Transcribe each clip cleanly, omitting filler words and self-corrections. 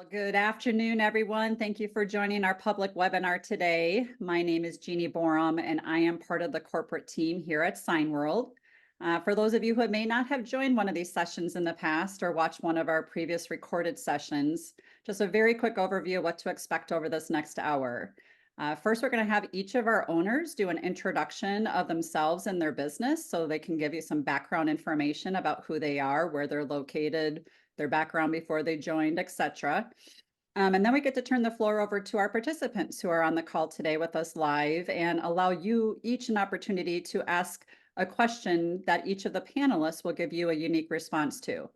Well, good afternoon, everyone. Thank you for joining our public webinar today. My name is Jeannie Borum, and I am part of the corporate team here at Signworld. For those of you who may not have joined one of these sessions in the past or watched one of our previous recorded sessions, just a very quick overview of what to expect over this next hour. First, we're going to have each of our owners do an introduction of themselves and their business so they can give you some background information about who they are, where they're located, their background before they joined, etc. And then we get to turn the floor over to our participants who are on the call today with us live and allow you each an opportunity to ask a question that each of the panelists will give you a unique response to.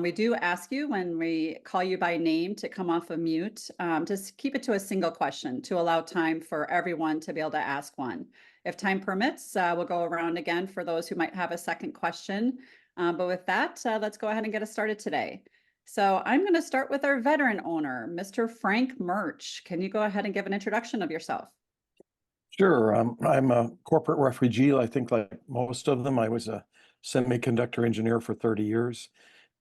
We do ask you when we call you by name to come off of mute, just keep it to a single question to allow time for everyone to be able to ask one. If time permits, we'll go around again for those who might have a second question. But with that, let's go ahead and get us started today. So I'm going to start with our veteran owner, Mr. Frank Murch. Can you go ahead and give an introduction of yourself? Sure. I'm a corporate refugee. I think like most of them, I was a semiconductor engineer for 30 years.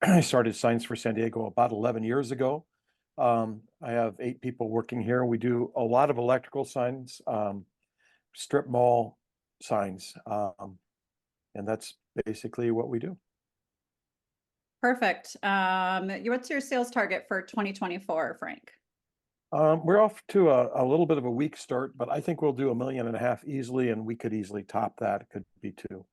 I started Signs for San Diego about 11 years ago. I have 8 people working here. We do a lot of electrical signs, strip mall signs, and that's basically what we do. Perfect. What's your sales target for 2024, Frank? We're off to a little bit of a weak start, but I think we'll do $1.5 million easily, and we could easily top that. It could be 2.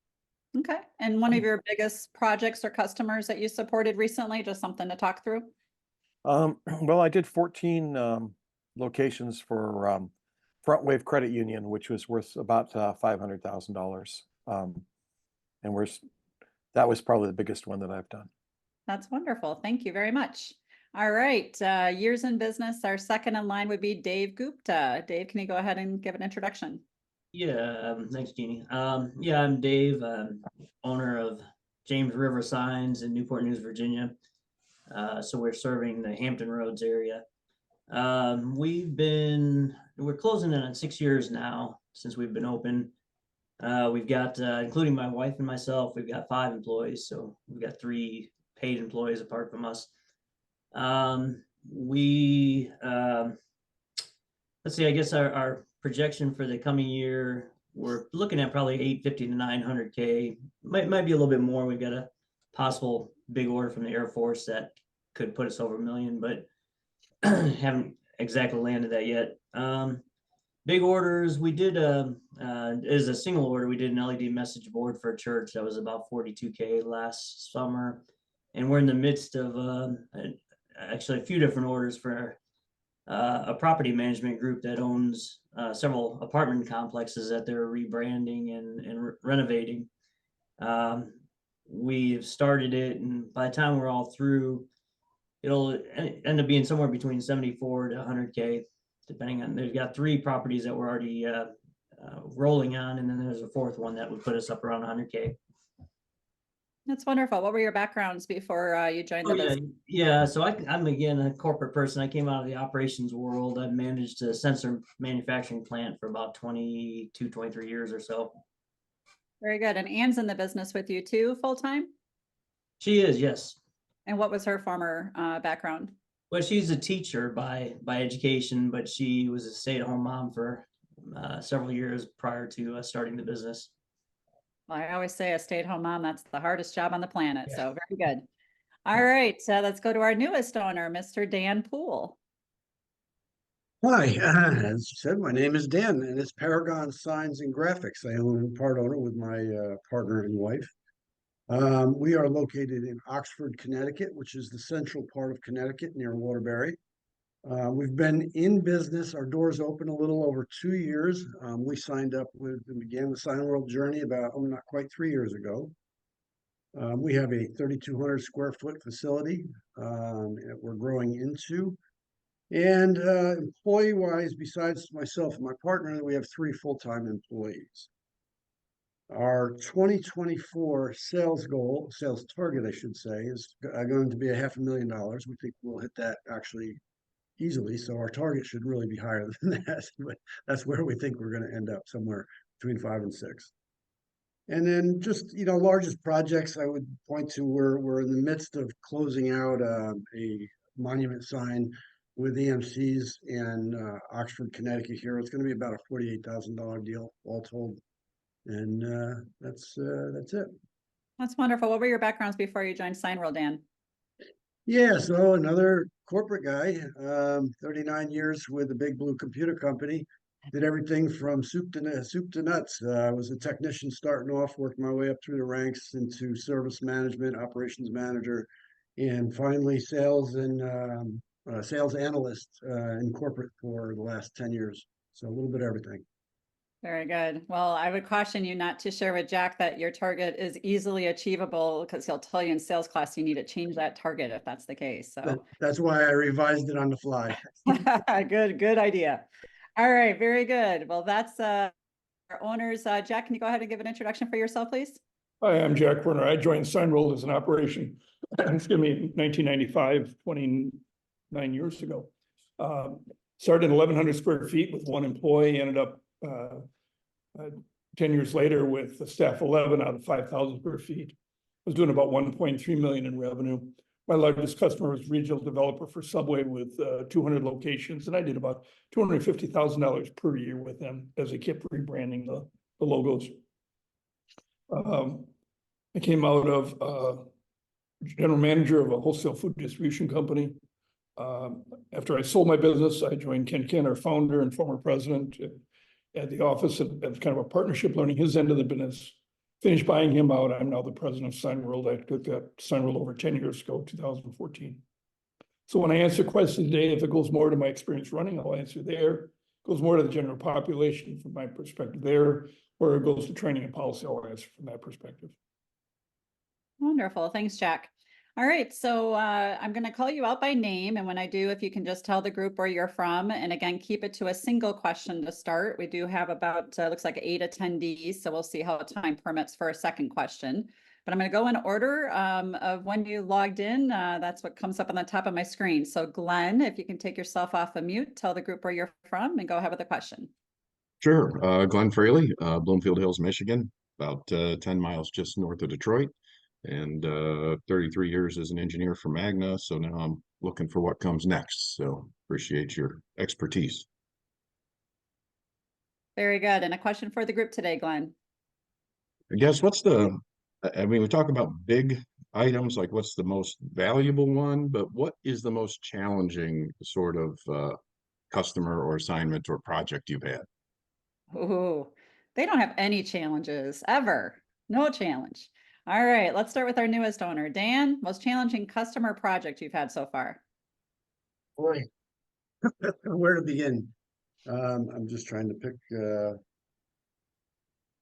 Okay. And one of your biggest projects or customers that you supported recently, just something to talk through? Well, I did 14 locations for Front Wave Credit Union, which was worth about $500,000. And that was probably the biggest one that I've done. That's wonderful. Thank you very much. All right. Years in business, our second in line would be Dave Gupta. Dave, can you go ahead and give an introduction? Yeah, thanks, Jeannie. Yeah, I'm Dave, owner of James River Signs in Newport News, Virginia. So we're serving the Hampton Roads area. We're closing in on 6 years now since we've been open. We've got, including my wife and myself, we've got 5 employees. So we've got 3 paid employees apart from us. Let's see, I guess our projection for the coming year, we're looking at probably 850 to 900K. Might be a little bit more. We've got a possible big order from the Air Force that could put us over $1 million, but haven't exactly landed that yet. Big orders, we did as a single order, we did an LED message board for a church that was about 42K last summer. And we're in the midst of actually a few different orders for a property management group that owns several apartment complexes that they're rebranding and renovating. We've started it, and by the time we're all through, it'll end up being somewhere between 74 to 100K, depending on. They've got 3 properties that we're already rolling on, and then there's a 4th one that would put us up around 100K. That's wonderful. What were your backgrounds before you joined the business? Yeah. So I'm again a corporate person. I came out of the operations world. I've managed a sensor manufacturing plant for about 22, 23 years or so. Very good. And Anne's in the business with you too, full time? She is, yes. And what was her former background? Well, she's a teacher by education, but she was a stay-at-home mom for several years prior to starting the business. Well, I always say a stay-at-home mom, that's the hardest job on the planet. Yeah. So very good. All right, let's go to our newest owner, Mr. Dan Poole. Hi, as you said, my name is Dan, and it's Paragon Signs and Graphics. I own part owner with my partner and wife. We are located in Oxford, Connecticut, which is the central part of Connecticut near Waterbury. We've been in business, our doors open a little over 2 years. We signed up with and began the Signworld journey about, not quite 3 years ago. We have a 3,200 square foot facility that we're growing into. And employee-wise, besides myself and my partner, we have 3 full-time employees. Our 2024 sales target, I should say, is going to be $500,000. We think we'll hit that actually easily. So our target should really be higher than that, but that's where we think we're going to end up, somewhere between 5 and 6. And then just, largest projects I would point to, we're in the midst of closing out a monument sign with EMCs in Oxford, Connecticut here. It's going to be about a $48,000 deal all told. And that's it. That's wonderful. What were your backgrounds before you joined Signworld, Dan? Yeah, so another corporate guy, 39 years with a big blue computer company. Did everything from soup to nuts. I was a technician starting off, worked my way up through the ranks into service management, operations manager, and finally sales and sales analyst in corporate for the last 10 years. So a little bit of everything. Very good. Well, I would caution you not to share with Jack that your target is easily achievable, because he'll tell you in sales class you need to change that target if that's the case. So That's why I revised it on the fly. good idea. All right, very good. Well, that's our owners. Jack, can you go ahead and give an introduction for yourself, please? Hi, I'm Jack Werner. I joined Signworld as an operation, excuse me, in 1995, 29 years ago. Started in 1,100 square feet with one employee, ended up 10 years later with a staff 11 out of 5,000 square feet. Was doing about 1.3 million in revenue. My largest customer was regional developer for Subway with 200 locations, and I did about $250,000 per year with them as they kept rebranding the logos. I came out of general manager of a wholesale food distribution company. After I sold my business, I joined Ken, our founder and former president, at the office as kind of a partnership, learning his end of the business. Finished buying him out. I'm now the president of Signworld. I took that Signworld over 10 years ago, 2014. So when I answer questions today, if it goes more to my experience running, I'll answer there. It goes more to the general population from my perspective there, or it goes to training and policy, I'll answer from that perspective. Wonderful. Thanks, Jack. All right, so I'm going to call you out by name, and when I do, if you can just tell the group where you're from, and again, keep it to a single question to start. We do have about, looks like 8 attendees, so we'll see how time permits for a second question. But I'm going to go in order of when you logged in. That's what comes up on the top of my screen. So Glenn, if you can take yourself off of mute, tell the group where you're from, and go ahead with the question. Sure. Glenn Fraley, Bloomfield Hills, Michigan, about 10 miles just north of Detroit, and 33 years as an engineer for Magna. So now I'm looking for what comes next. So appreciate your expertise. Very good. And a question for the group today, Glenn. I guess we talk about big items, like what's the most valuable one, but what is the most challenging sort of customer or assignment or project you've had? Ooh, they don't have any challenges ever. No challenge. All right, let's start with our newest owner. Dan, most challenging customer project you've had so far? Boy, where to begin? I'm just trying to pick,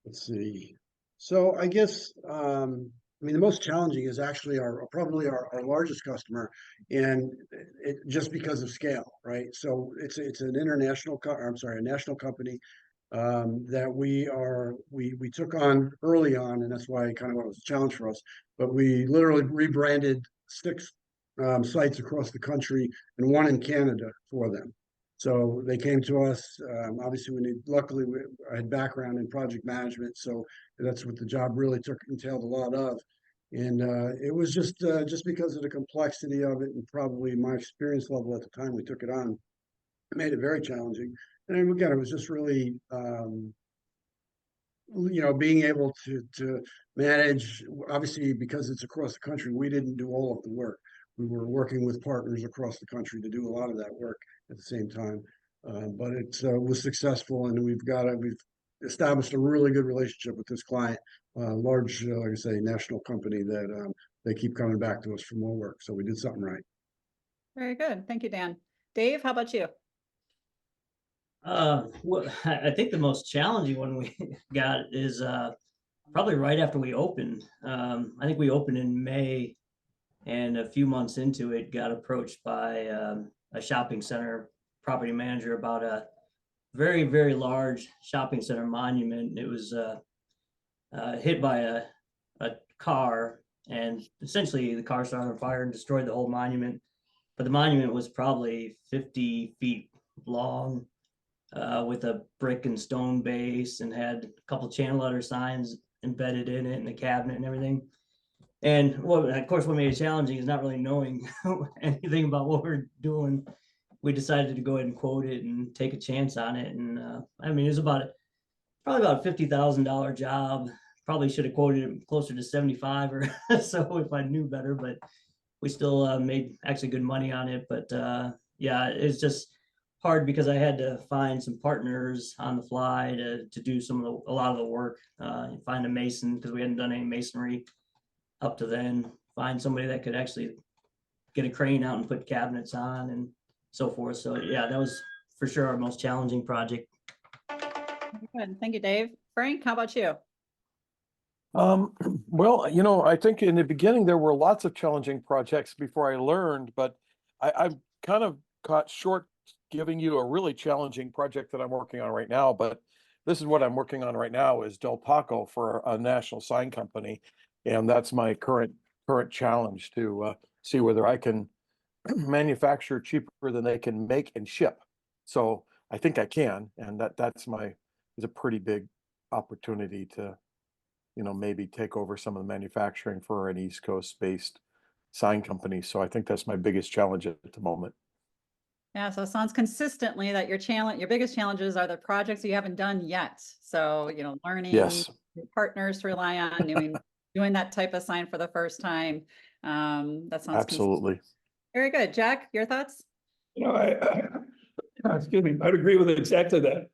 let's see. So I guess, the most challenging is actually probably our largest customer, and it just because of scale, right? So it's an a national company that we took on early on, and that's why it kind of was a challenge for us. But we literally rebranded 6 sites across the country and 1 in Canada for them. So they came to us. Obviously, luckily I had background in project management, so that's what the job really entailed a lot of. And it was just because of the complexity of it and probably my experience level at the time we took it on, it made it very challenging. And again, it was just really, being able to manage, obviously, because it's across the country, we didn't do all of the work. We were working with partners across the country to do a lot of that work at the same time. But it was successful, and we've established a really good relationship with this client, large, like I say, national company that they keep coming back to us for more work. So we did something right. Very good. Thank you, Dan. Dave, how about you? Well, I think the most challenging one we got is probably right after we opened. I think we opened in May, and a few months into it, got approached by a shopping center property manager about a very, very large shopping center monument. It was hit by a car, and essentially the car started on fire and destroyed the whole monument. But the monument was probably 50 feet long, with a brick and stone base, and had a couple channel letter signs embedded in it and the cabinet and everything. And well, of course, what made it challenging is not really knowing anything about what we're doing. We decided to go ahead and quote it and take a chance on it. And I mean, it was probably about $50,000 job. Probably should have quoted it closer to 75 or so if I knew better, but we still made actually good money on it. But yeah, it's just hard because I had to find some partners on the fly to do a lot of the work. Find a mason because we hadn't done any masonry up to then. Find somebody that could actually get a crane out and put cabinets on and so forth. So yeah, that was for sure our most challenging project. Good. Thank you, Dave. Frank, how about you? Well, I think in the beginning there were lots of challenging projects before I learned, but I've kind of caught short giving you a really challenging project that I'm working on right now. But this is what I'm working on right now is Del Taco for a national sign company, and that's my current challenge to see whether I can manufacture cheaper than they can make and ship. So I think I can, and is a pretty big opportunity to maybe take over some of the manufacturing for an East Coast based sign company. So I think that's my biggest challenge at the moment. Yeah, so it sounds consistently that your biggest challenges are the projects you haven't done yet. So, learning Yes, your partners to rely on, doing that type of sign for the first time. That sounds absolutely. very good. Jack, your thoughts? Excuse me, I'd agree with exactly that.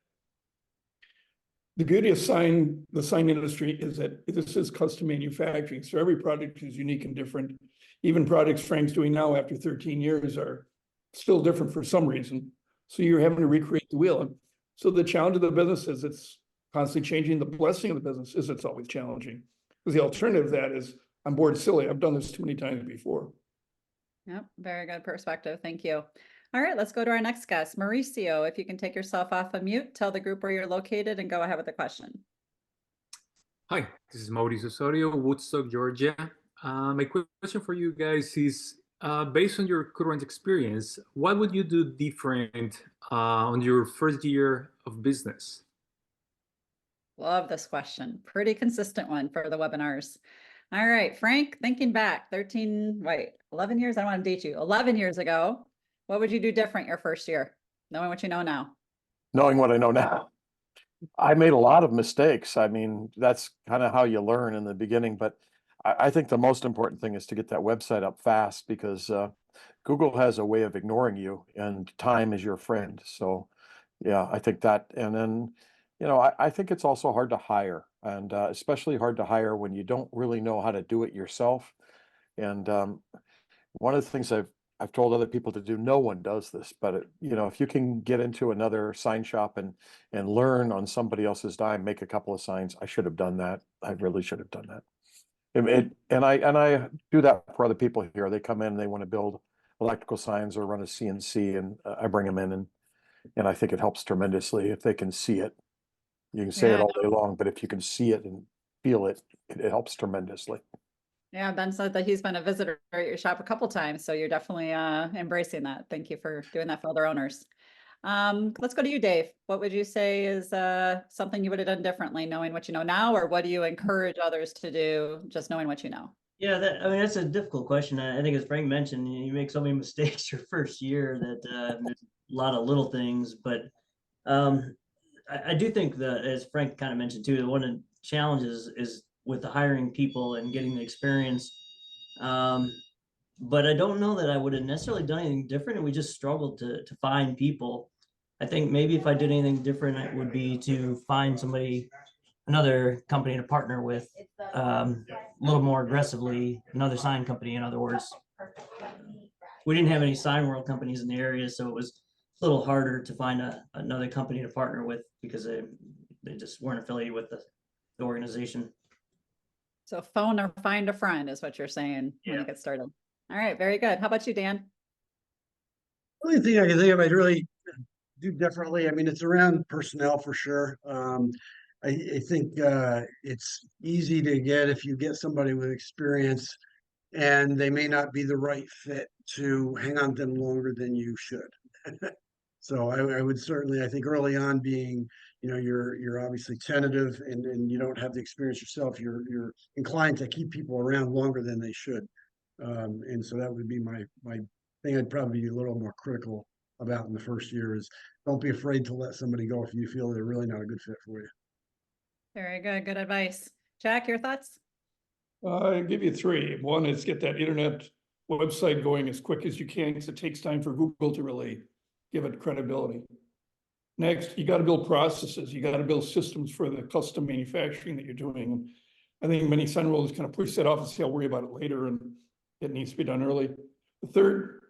The beauty of the sign industry is that this is custom manufacturing. So every product is unique and different. Even products Frank's doing now after 13 years are still different for some reason. So you're having to recreate the wheel. And so the challenge of the business is it's constantly changing. The blessing of the business is it's always challenging. Because the alternative to that is I'm bored silly. I've done this too many times before. Yep, very good perspective. Thank you. All right, let's go to our next guest. Mauricio, if you can take yourself off of mute, tell the group where you're located and go ahead with the question. Hi, this is Mauricio Osorio, Woodstock, Georgia. My question for you guys is, based on your current experience, what would you do different on your first year of business? Love this question. Pretty consistent one for the webinars. All right, Frank, thinking back 11 years, I don't want to date you, 11 years ago, what would you do different your first year, knowing what you know now? Knowing what I know now, I made a lot of mistakes. I mean, that's kind of how you learn in the beginning, but I think the most important thing is to get that website up fast because Google has a way of ignoring you and time is your friend. So yeah, I think that, and then, I think it's also hard to hire and especially hard to hire when you don't really know how to do it yourself. And one of the things I've told other people to do, no one does this, but if you can get into another sign shop and learn on somebody else's dime, make a couple of signs. I should have done that. I really should have done that. And I do that for other people here. They come in and they want to build electrical signs or run a CNC, and I bring them in, and I think it helps tremendously if they can see it. You can say it Yeah. all day long, but if you can see it and feel it, it helps tremendously. Yeah, Ben said that he's been a visitor at your shop a couple times, so you're definitely embracing that. Thank you for doing that for other owners. Let's go to you, Dave. What would you say is something you would have done differently, knowing what you know now, or what do you encourage others to do, just knowing what you know? Yeah, that's a difficult question. I think as Frank mentioned, you make so many mistakes your first year that there's a lot of little things. But I do think that, as Frank kind of mentioned too, one of the challenges is with the hiring people and getting the experience. But I don't know that I would have necessarily done anything different, and we just struggled to find people. I think maybe if I did anything different, it would be to find another company to partner with a little more aggressively, another sign company, in other words. We didn't have any Signworld companies in the area, so it was a little harder to find another company to partner with because they just weren't affiliated with the organization. So phone or find a friend is what you're saying when you get started. All right, very good. How about you, Dan? The only thing I can think of I'd really do differently, I mean, it's around personnel for sure. I think it's easy to get if you get somebody with experience and they may not be the right fit to hang on to them longer than you should. So I would certainly, I think early on being you're obviously tentative and you don't have the experience yourself. You're inclined to keep people around longer than they should. And so that would be my thing I'd probably be a little more critical about in the first year is don't be afraid to let somebody go if you feel they're really not a good fit for you. Very good. Good advice. Jack, your thoughts? I'll give you three. One is get that internet website going as quick as you can because it takes time for Google to really give it credibility. Next, you got to build processes. You got to build systems for the custom manufacturing that you're doing. I think many Signworld kind of push that off and say, I'll worry about it later, and it needs to be done early. The third,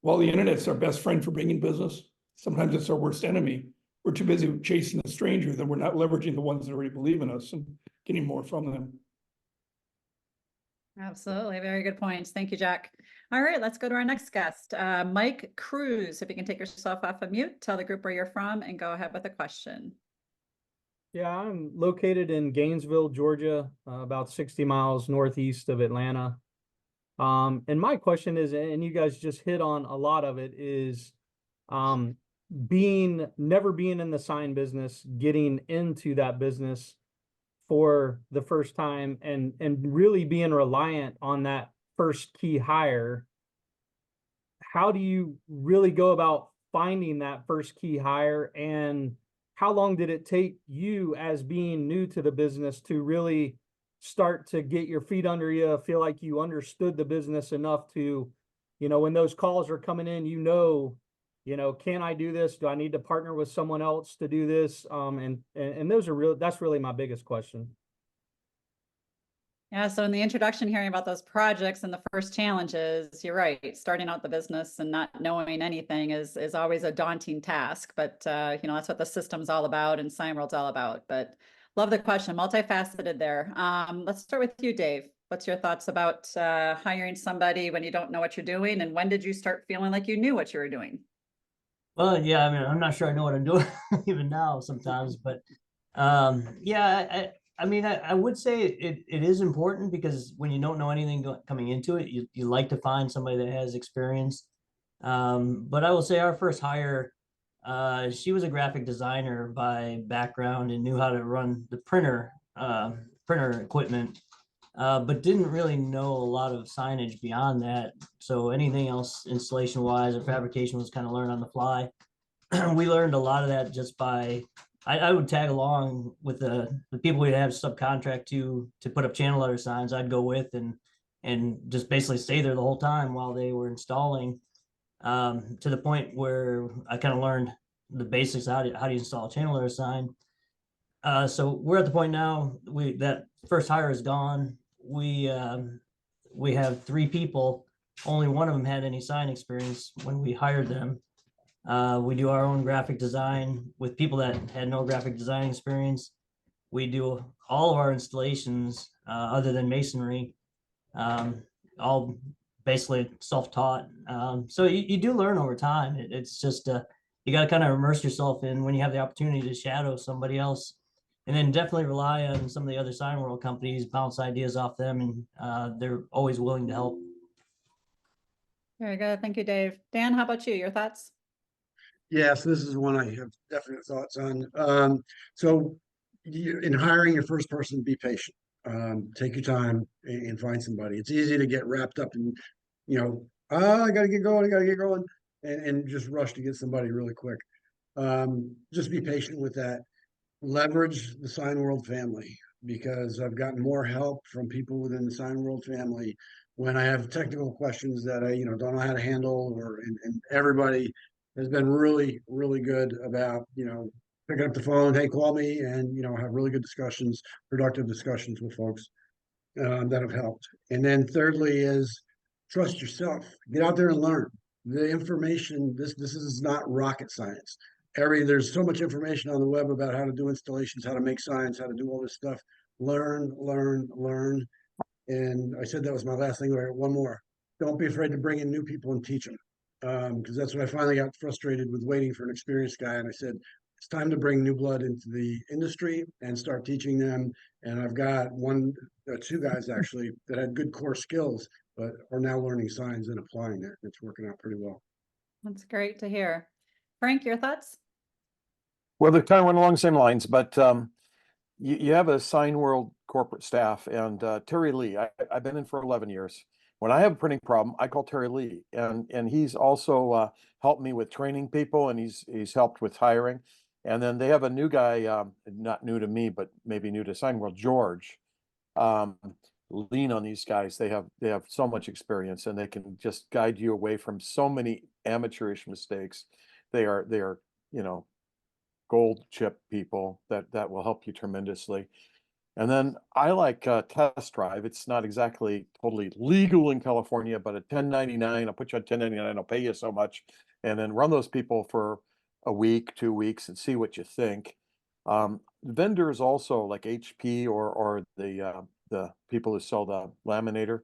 while the internet's our best friend for bringing business, sometimes it's our worst enemy. We're too busy chasing the stranger that we're not leveraging the ones that already believe in us and getting more from them. Absolutely. Very good points. Thank you, Jack. All right, let's go to our next guest, Mike Cruz. If you can take yourself off of mute, tell the group where you're from and go ahead with a question. Yeah, I'm located in Gainesville, Georgia, about 60 miles northeast of Atlanta. And my question is, and you guys just hit on a lot of it, is never being in the sign business, getting into that business for the first time and really being reliant on that first key hire. How do you really go about finding that first key hire, and how long did it take you as being new to the business to really start to get your feet under you, feel like you understood the business enough to, when those calls are coming in, can I do this? Do I need to partner with someone else to do this? And that's really my biggest question. Yeah, so in the introduction, hearing about those projects and the first challenges, you're right. Starting out the business and not knowing anything is always a daunting task, but that's what the system's all about and Signworld's all about. But love the question, multifaceted there. Let's start with you, Dave. What's your thoughts about hiring somebody when you don't know what you're doing, and when did you start feeling like you knew what you were doing? Well, yeah, I mean, I'm not sure I know what I'm doing even now sometimes, but yeah, I would say it is important because when you don't know anything coming into it, you like to find somebody that has experience. But I will say our first hire, she was a graphic designer by background and knew how to run the printer equipment, but didn't really know a lot of signage beyond that. So anything else installation wise or fabrication was kind of learned on the fly. We learned a lot of that just by, I would tag along with the people we'd have subcontract to put up channel letter signs. I'd go with and just basically stay there the whole time while they were installing, to the point where I kind of learned the basics. How do you install a channel letter sign? So we're at the point now, that first hire is gone. We have 3 people. Only one of them had any sign experience when we hired them. We do our own graphic design with people that had no graphic design experience. We do all of our installations, other than masonry, all basically self-taught. So you do learn over time. It's just, you got to kind of immerse yourself in when you have the opportunity to shadow somebody else. And then definitely rely on some of the other Signworld companies, bounce ideas off them, and they're always willing to help. Very good. Thank you, Dave. Dan, how about you? Your thoughts? Yes, this is one I have definite thoughts on. So in hiring your first person, be patient. Take your time and find somebody. It's easy to get wrapped up in, I got to get going, and just rush to get somebody really quick. Just be patient with that. Leverage the Signworld family, because I've gotten more help from people within the Signworld family when I have technical questions that I don't know how to handle, and everybody has been really, really good about picking up the phone, hey, call me, and have really good discussions, productive discussions with folks that have helped. And then thirdly is trust yourself. Get out there and learn. The information, this is not rocket science. There's so much information on the web about how to do installations, how to make signs, how to do all this stuff. Learn. And I said that was my last thing. One more. Don't be afraid to bring in new people and teach them. Because that's when I finally got frustrated with waiting for an experienced guy. And I said, it's time to bring new blood into the industry and start teaching them. And I've got 2 guys actually that had good core skills, but are now learning signs and applying it. It's working out pretty well. That's great to hear. Frank, your thoughts? Well, they're kind of went along the same lines, but you have a Signworld Corporate Staff, and Terry Lee. I've been in for 11 years. When I have a printing problem, I call Terry Lee, and he's also helped me with training people, and he's helped with hiring. And then they have a new guy, not new to me, but maybe new to Signworld, George. Um, Lean on these guys. They have so much experience, and they can just guide you away from so many amateurish mistakes. They are, you know, gold chip people that will help you tremendously. And then I like Test Drive. It's not exactly totally legal in California, but a 1099, I'll put you on 1099, I'll pay you so much, and then run those people for a week, 2 weeks, and see what you think. Vendors also like HP or the people who sell the laminator,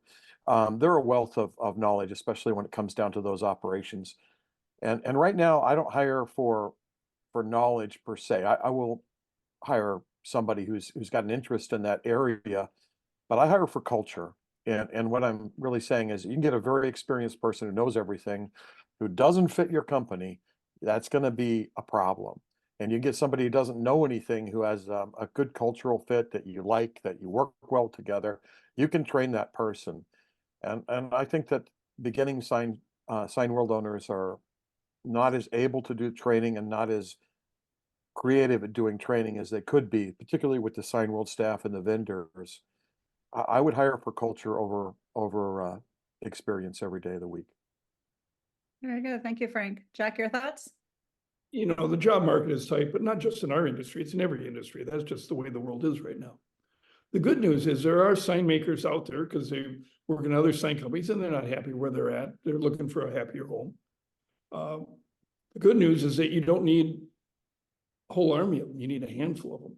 they're a wealth of knowledge, especially when it comes down to those operations. And right now, I don't hire for knowledge per se. I will hire somebody who's got an interest in that area, but I hire for culture. And what I'm really saying is you can get a very experienced person who knows everything, who doesn't fit your company. That's going to be a problem. And you get somebody who doesn't know anything, who has a good cultural fit that you like, that you work well together. You can train that person. And I think that beginning sign world owners are not as able to do training and not as creative at doing training as they could be, particularly with the sign world staff and the vendors. I would hire for culture over experience every day of the week. Very good. Thank you, Frank. Jack, your thoughts? You know, the job market is tight, but not just in our industry, it's in every industry. That's just the way the world is right now. The good news is there are sign makers out there because they work in other sign companies and they're not happy where they're at. They're looking for a happier home. The good news is that you don't need a whole army of them. You need a handful of them.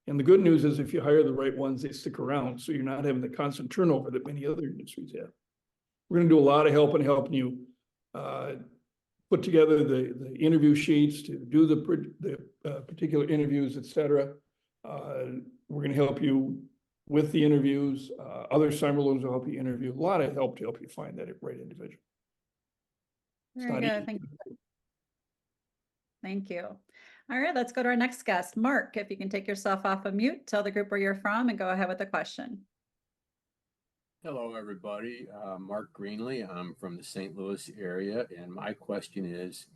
And the good news is if you hire the right ones, they stick around. So you're not having the constant turnover that many other industries have. We're going to do a lot of helping you put together the interview sheets, to do the particular interviews, et cetera. We're going to help you with the interviews. Other Signworld owners will help you interview. A lot of help to help you find that right individual. Very good. Thank you. Thank you. All right, let's go to our next guest. Mark, if you can take yourself off of mute, tell the group where you're from and go ahead with the question. Hello, everybody. Mark Greenlee. I'm from the St. Louis area, and my question is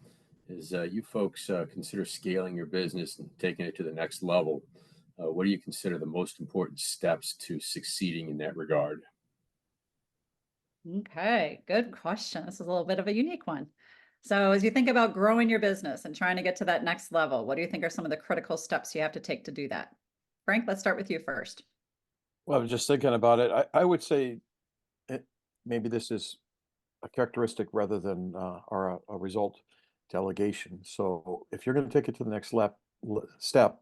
you folks consider scaling your business and taking it to the next level. What do you consider the most important steps to succeeding in that regard? Okay, good question. This is a little bit of a unique one. So as you think about growing your business and trying to get to that next level, what do you think are some of the critical steps you have to take to do that? Frank, let's start with you first. Well, I was just thinking about it. I would say maybe this is a characteristic rather than or a result delegation. So if you're going to take it to the next step,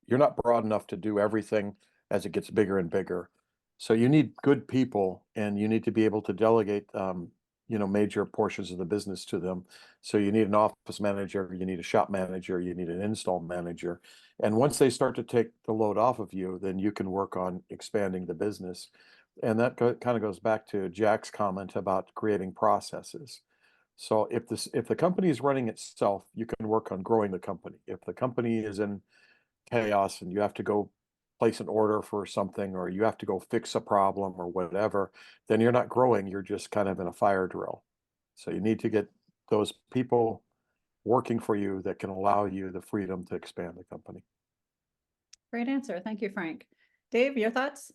you're not broad enough to do everything as it gets bigger and bigger. So you need good people, and you need to be able to delegate, major portions of the business to them. So you need an office manager, you need a shop manager, you need an install manager. And once they start to take the load off of you, then you can work on expanding the business. And that kind of goes back to Jack's comment about creating processes. So if the company is running itself, you can work on growing the company. If the company is in chaos and you have to go place an order for something, or you have to go fix a problem or whatever, then you're not growing, you're just kind of in a fire drill. So you need to get those people working for you that can allow you the freedom to expand the company. Great answer. Thank you, Frank. Dave, your thoughts?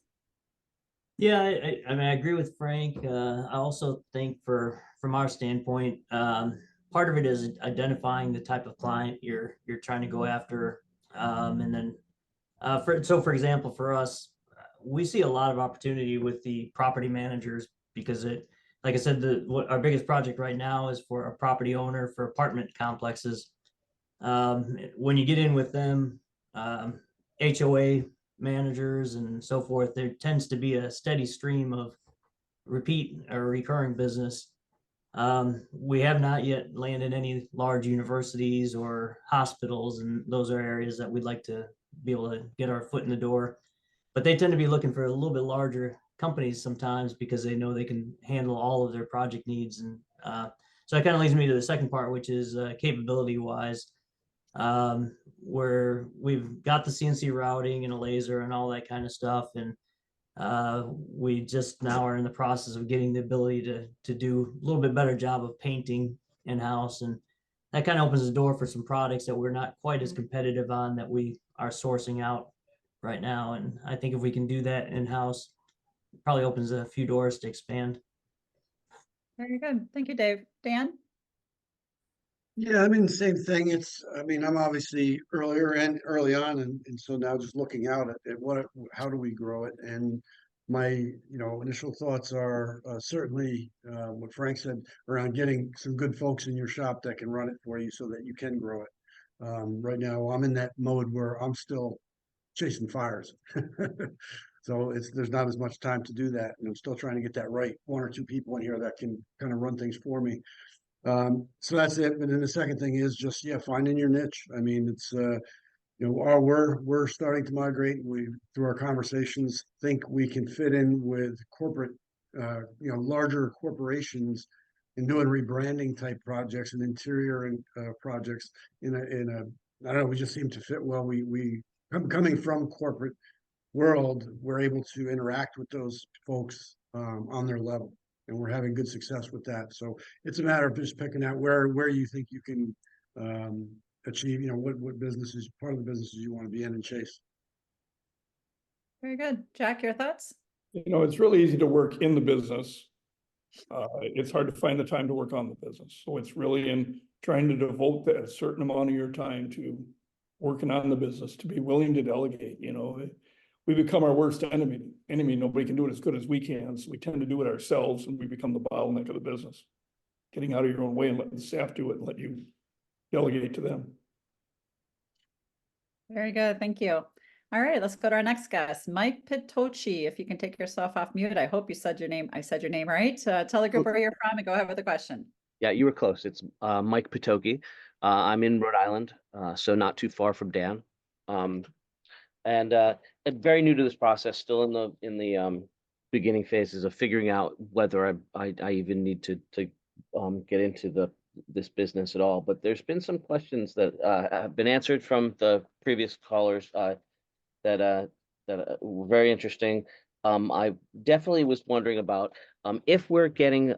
Yeah, I mean, I agree with Frank. I also think from our standpoint, part of it is identifying the type of client you're trying to go after. And then for example, for us, we see a lot of opportunity with the property managers because like I said, what our biggest project right now is for a property owner for apartment complexes. When you get in with them, HOA managers and so forth, there tends to be a steady stream of repeat or recurring business. We have not yet landed any large universities or hospitals, and those are areas that we'd like to be able to get our foot in the door. But they tend to be looking for a little bit larger companies sometimes because they know they can handle all of their project needs. And so that kind of leads me to the second part, which is capability wise. where we've got the CNC routing and a laser and all that kind of stuff. And we just now are in the process of getting the ability to do a little bit better job of painting in-house. And that kind of opens the door for some products that we're not quite as competitive on that we are sourcing out right now. And I think if we can do that in-house, it probably opens a few doors to expand. Very good. Thank you, Dave. Dan? Yeah, I mean, same thing. I mean, I'm obviously early on, and so now just looking out at how do we grow it? And my, initial thoughts are certainly what Frank said around getting some good folks in your shop that can run it for you so that you can grow it. Right now, I'm in that mode where I'm still chasing fires. So there's not as much time to do that. And I'm still trying to get that right. One or two people in here that can kind of run things for me. So that's it. And then the second thing is just, finding your niche. I mean, it's, we're starting to migrate. We, through our conversations, think we can fit in with corporate, larger corporations and doing rebranding type projects and interior and projects in I don't know, we just seem to fit well. Coming from corporate world, we're able to interact with those folks on their level, and we're having good success with that. So it's a matter of just picking out where you think you can achieve, what businesses, part of the businesses you want to be in and chase. Very good. Jack, your thoughts? It's really easy to work in the business. It's hard to find the time to work on the business. So it's really in trying to devote that certain amount of your time to working on the business, to be willing to delegate. We become our worst enemy. Nobody can do it as good as we can. So we tend to do it ourselves, and we become the bottleneck of the business. Getting out of your own way and letting the staff do it and let you delegate to them. Very good. Thank you. All right, let's go to our next guest, Mike Pitocchi. If you can take yourself off mute, I hope you said your name. I said your name right. Tell the group where you're from and go ahead with the question. Yeah, you were close. It's Mike Pitocchi. I'm in Rhode Island, so not too far from Dan. And very new to this process, still in the beginning phases of figuring out whether I even need to get into this business at all. But there's been some questions that have been answered from the previous callers that were very interesting. I definitely was wondering about if we're getting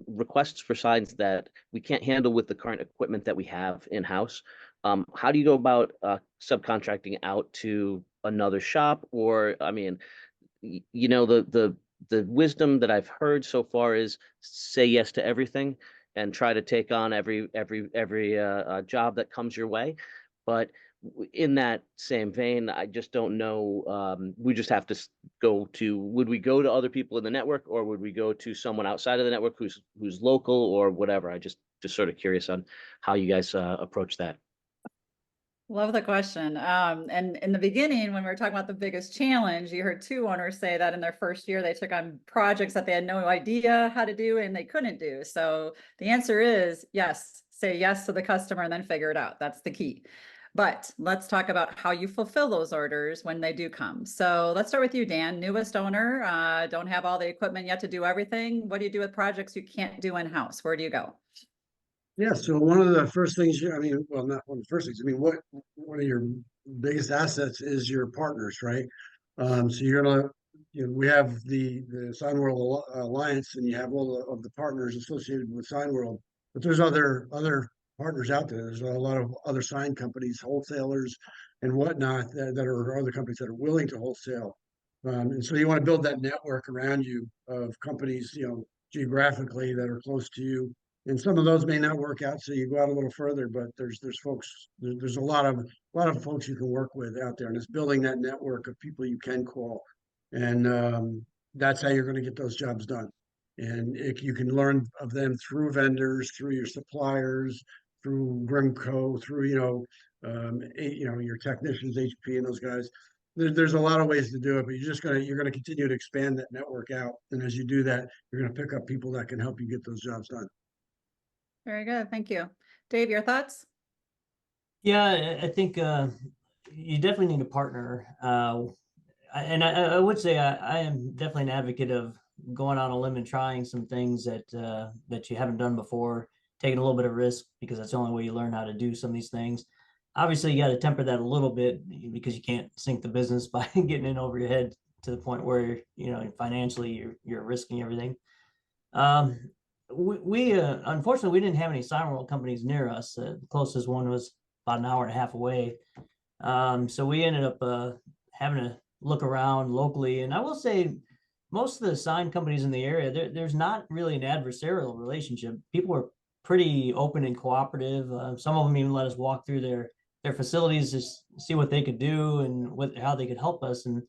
requests for signs that we can't handle with the current equipment that we have in-house. How do you go about subcontracting out to another shop? Or, I mean, the wisdom that I've heard so far is say yes to everything and try to take on every job that comes your way. But in that same vein, I just don't know. We just have to would we go to other people in the network, or would we go to someone outside of the network who's local or whatever? I just sort of curious on how you guys approach that. Love the question. And in the beginning, when we were talking about the biggest challenge, you heard two owners say that in their first year, they took on projects that they had no idea how to do and they couldn't do. So the answer is yes, say yes to the customer and then figure it out. That's the key. But let's talk about how you fulfill those orders when they do come. So let's start with you, Dan, newest owner, don't have all the equipment yet to do everything. What do you do with projects you can't do in-house? Where do you go? Yeah, so one of the first things not one of the first things. I mean, one of your biggest assets is your partners, right? So you're gonna, we have the Signworld Alliance, and you have all of the partners associated with Signworld, but there's other partners out there. There's a lot of other sign companies, wholesalers, and whatnot that are other companies that are willing to wholesale. And so you want to build that network around you of companies, geographically that are close to you. And some of those may not work out, so you go out a little further. But there's folks, there's a lot of folks you can work with out there, and it's building that network of people you can call, and that's how you're going to get those jobs done. And you can learn of them through vendors, through your suppliers, through Grimco, through your technicians, HP, and those guys. There's a lot of ways to do it, but you're gonna continue to expand that network out. And as you do that, you're gonna pick up people that can help you get those jobs done. Very good. Thank you. Dave, your thoughts? Yeah, I think you definitely need a partner. And I would say I am definitely an advocate of going on a limb and trying some things that you haven't done before, taking a little bit of risk, because that's the only way you learn how to do some of these things. Obviously, you got to temper that a little bit because you can't sink the business by getting in over your head to the point where, you know, financially you're risking everything. We unfortunately, we didn't have any Signworld companies near us. The closest one was about an hour and a half away. So we ended up having to look around locally. And I will say, most of the sign companies in the area, there's not really an adversarial relationship. People are pretty open and cooperative. Some of them even let us walk through their facilities to see what they could do and how they could help us. And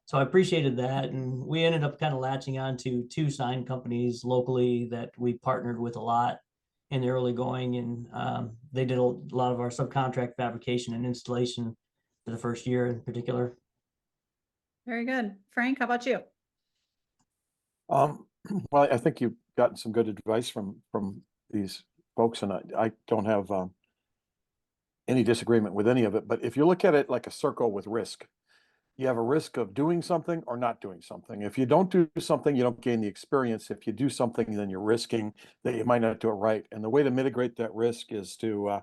so I appreciated that. And we ended up kind of latching on to 2 sign companies locally that we partnered with a lot in the early going. And they did a lot of our subcontract fabrication and installation for the first year in particular. Very good. Frank, how about you? Well, I think you've gotten some good advice from these folks, and I don't have any disagreement with any of it. But if you look at it like a circle with risk, you have a risk of doing something or not doing something. If you don't do something, you don't gain the experience. If you do something, then you're risking that you might not do it right. And the way to mitigate that risk is to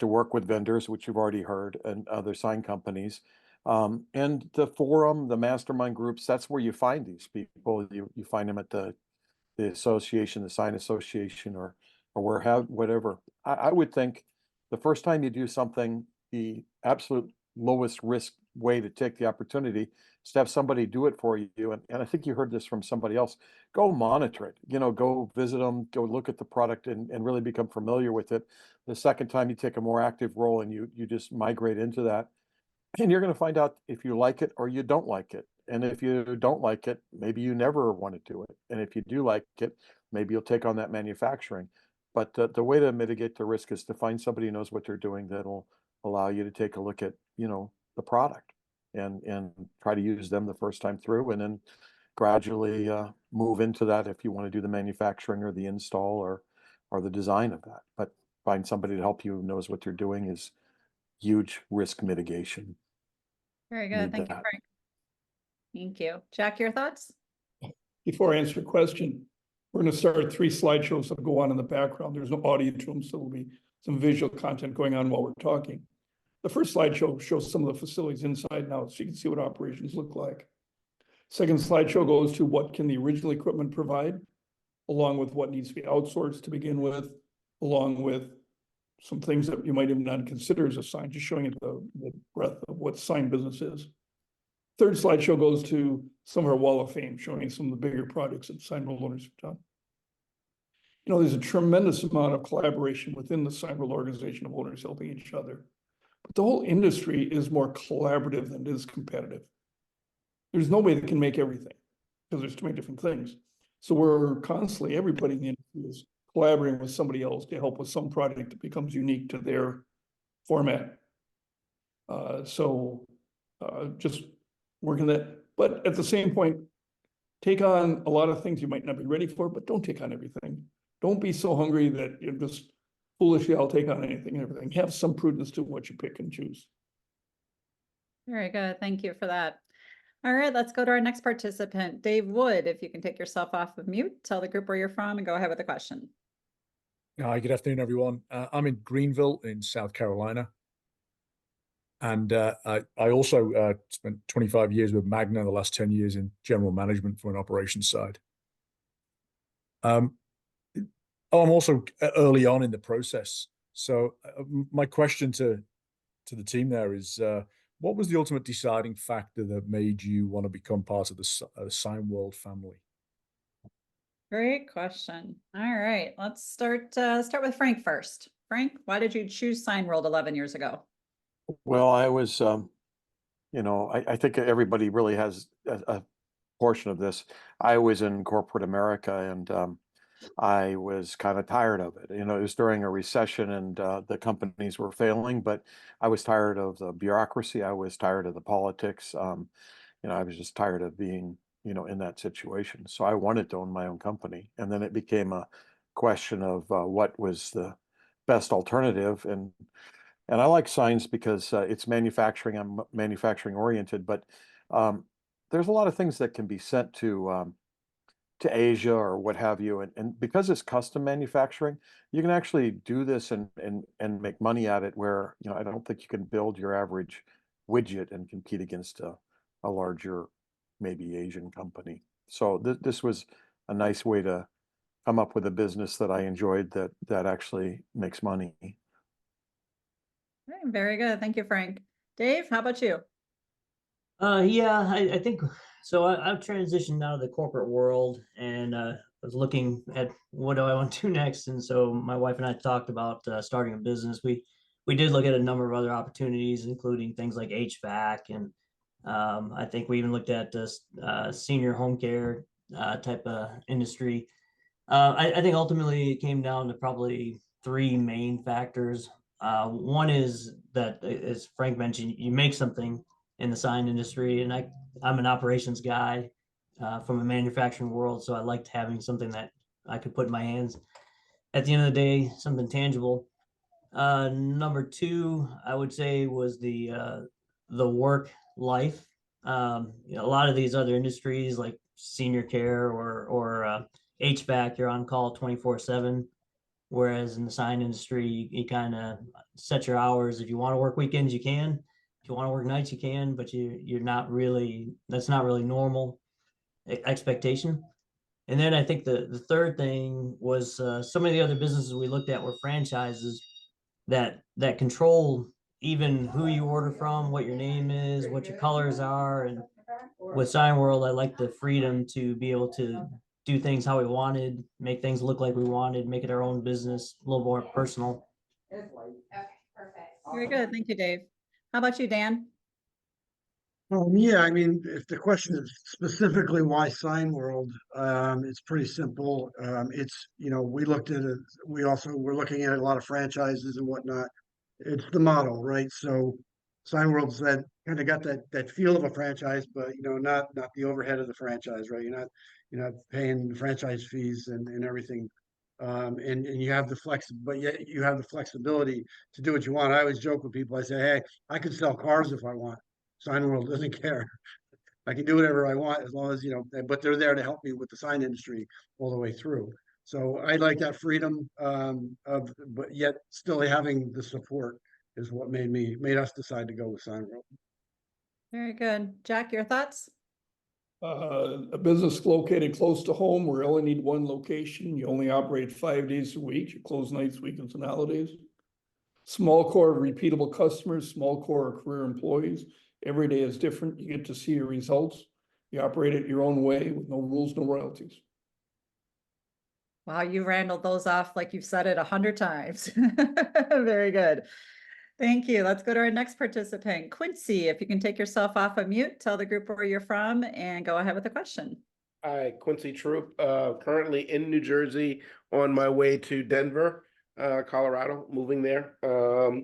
work with vendors, which you've already heard, and other sign companies. And the forum, the mastermind groups, that's where you find these people. You find them at the association, the sign association, or whatever. I would think the first time you do something, the absolute lowest risk way to take the opportunity is to have somebody do it for you. And I think you heard this from somebody else. Go monitor it, go visit them, go look at the product and really become familiar with it. The second time you take a more active role and you just migrate into that, and you're going to find out if you like it or you don't like it. And if you don't like it, maybe you never want to do it. And if you do like it, maybe you'll take on that manufacturing. But the way to mitigate the risk is to find somebody who knows what they're doing that'll allow you to take a look at, the product and try to use them the first time through, and then gradually move into that if you want to do the manufacturing or the install or the design of that. But find somebody to help you who knows what they're doing is huge risk mitigation. Very good. Need Thank you, that. Frank. Thank you. Jack, your thoughts? Before I answer your question, we're going to start 3 slideshows that go on in the background. There's no audio to them, so there'll be some visual content going on while we're talking. The first slideshow shows some of the facilities inside and out, so you can see what operations look like. Second slideshow goes to what can the original equipment provide, along with what needs to be outsourced to begin with, along with some things that you might even not consider as a sign, just showing it the breadth of what sign business is. Third slideshow goes to some of our wall of fame, showing some of the bigger projects that Signworld Owners have done. There's a tremendous amount of collaboration within the Signworld organization of owners helping each other. But the whole industry is more collaborative than it is competitive. There's nobody that can make everything because there's too many different things. So we're constantly, everybody in the industry is collaborating with somebody else to help with some project that becomes unique to their format. Just working that, but at the same point, take on a lot of things you might not be ready for, but don't take on everything. Don't be so hungry that you're just foolishly, I'll take on anything and everything. Have some prudence to what you pick and choose. Very good. Thank you for that. All right, let's go to our next participant. Dave Wood, if you can take yourself off of mute, tell the group where you're from and go ahead with the question. Hi, good afternoon, everyone. I'm in Greenville in South Carolina. And I also spent 25 years with Magna, the last 10 years in general management from an operations side. I'm also early on in the process. So my question to the team there is, what was the ultimate deciding factor that made you want to become part of the Signworld family? Great question. All right, let's start with Frank first. Frank, why did you choose Signworld 11 years ago? Well, I was, I think everybody really has a portion of this. I was in corporate America, and I was kind of tired of it. It was during a recession, and the companies were failing, but I was tired of the bureaucracy. I was tired of the politics. I was just tired of being, in that situation. So I wanted to own my own company. And then it became a question of what was the best alternative. And I like signs because it's manufacturing. I'm manufacturing oriented, but there's a lot of things that can be sent to to Asia or what have you. And because it's custom manufacturing, you can actually do this and make money at it where, I don't think you can build your average widget and compete against a larger, maybe Asian company. So this was a nice way to come up with a business that I enjoyed that actually makes money. Okay, very good. Thank you, Frank. Dave, how about you? Yeah, I think so. I've transitioned out of the corporate world and was looking at what do I want to do next. And so my wife and I talked about starting a business. We did look at a number of other opportunities, including things like HVAC, and I think we even looked at this senior home care type of industry. I think ultimately it came down to probably three main factors. One is that, as Frank mentioned, you make something in the sign industry, and I'm an operations guy from a manufacturing world, so I liked having something that I could put in my hands. At the end of the day, something tangible. Number two, I would say, was the work life. A lot of these other industries like senior care or HVAC, you're on call 24/7. Whereas in the sign industry, you kind of set your hours. If you want to work weekends, you can. If you want to work nights, you can, but you're not really, that's not really normal expectation. And then I think the third thing was some of the other businesses we looked at were franchises that control even who you order from, what your name is, what your colors are. And with Signworld, I like the freedom to be able to do things how we wanted, make things look like we wanted, make it our own business, a little more personal. Very good. Thank you, Dave. How about you, Dan? Yeah, I mean, if the question is specifically why Signworld, it's pretty simple. It's, we looked at it, we're looking at a lot of franchises and whatnot. It's the model, right? So Signworld's that kind of got that feel of a franchise, but not the overhead of the franchise, right? You're not paying the franchise fees and everything. And you have but yet you have the flexibility to do what you want. I always joke with people, I say, hey, I could sell cars if I want. Signworld doesn't care. I can do whatever I want as long as, but they're there to help me with the sign industry all the way through. So I like that freedom but yet still having the support is what made us decide to go with Signworld. Very good. Jack, your thoughts? A business located close to home, where you only need one location. You only operate 5 days a week. You close nights, weekends, and holidays. Small core of repeatable customers, small core of career employees. Every day is different. You get to see your results. You operate it your own way with no rules, no royalties. Wow, you rattled those off like you've said it 100 times. Very good. Thank you. Let's go to our next participant. Quincy, if you can take yourself off of mute, tell the group where you're from and go ahead with the question. Hi, Quincy Troop, currently in New Jersey on my way to Denver, Colorado, moving there.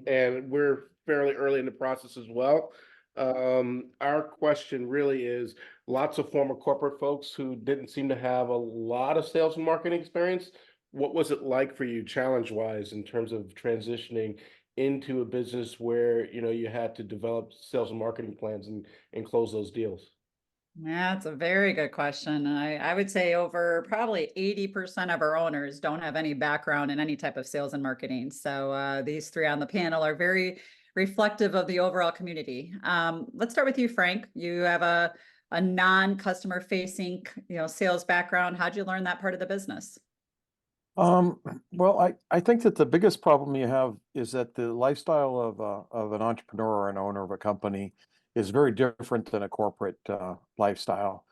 And we're fairly early in the process as well. Our question really is lots of former corporate folks who didn't seem to have a lot of sales and marketing experience. What was it like for you challenge-wise in terms of transitioning into a business where, you had to develop sales and marketing plans and close those deals? That's a very good question. I would say over probably 80% of our owners don't have any background in any type of sales and marketing. So these three on the panel are very reflective of the overall community. Let's start with you, Frank. You have a non-customer facing, sales background. How'd you learn that part of the business? Well, I think that the biggest problem you have is that the lifestyle of an entrepreneur or an owner of a company is very different than a corporate lifestyle.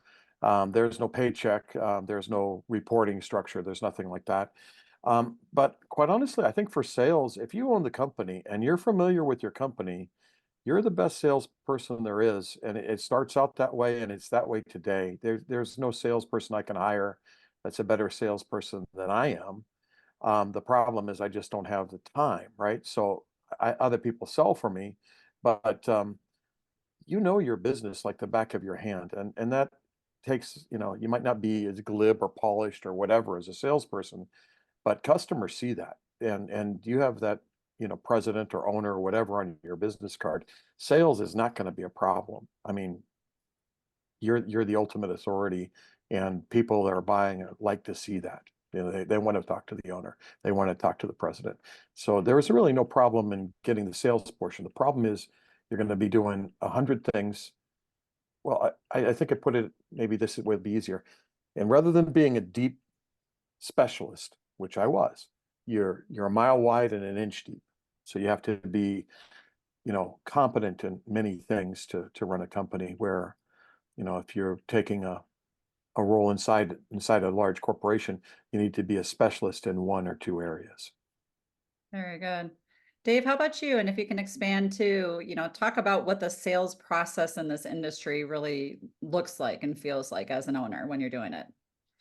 There's no paycheck, there's no reporting structure, there's nothing like that. But quite honestly, I think for sales, if you own the company and you're familiar with your company, you're the best salesperson there is. And it starts out that way, and it's that way today. There's no salesperson I can hire that's a better salesperson than I am. The problem is I just don't have the time, right? So other people sell for me, but your business like the back of your hand, and that takes, you might not be as glib or polished or whatever as a salesperson, but customers see that, and you have that, president or owner or whatever on your business card. Sales is not going to be a problem. I mean, you're the ultimate authority. And people that are buying it like to see that. You know, they want to talk to the owner. They want to talk to the president. So there is really no problem in getting the sales portion. The problem is you're going to be doing 100 things. Well, I think I put it, maybe this would be easier. And rather than being a deep specialist, which I was, you're a mile wide and an inch deep. So you have to be, you know, competent in many things to run a company where, you know, if you're taking a role inside a large corporation, you need to be a specialist in one or two areas. Very good. Dave, how about you? And if you can expand to, you know, talk about what the sales process in this industry really looks like and feels like as an owner when you're doing it.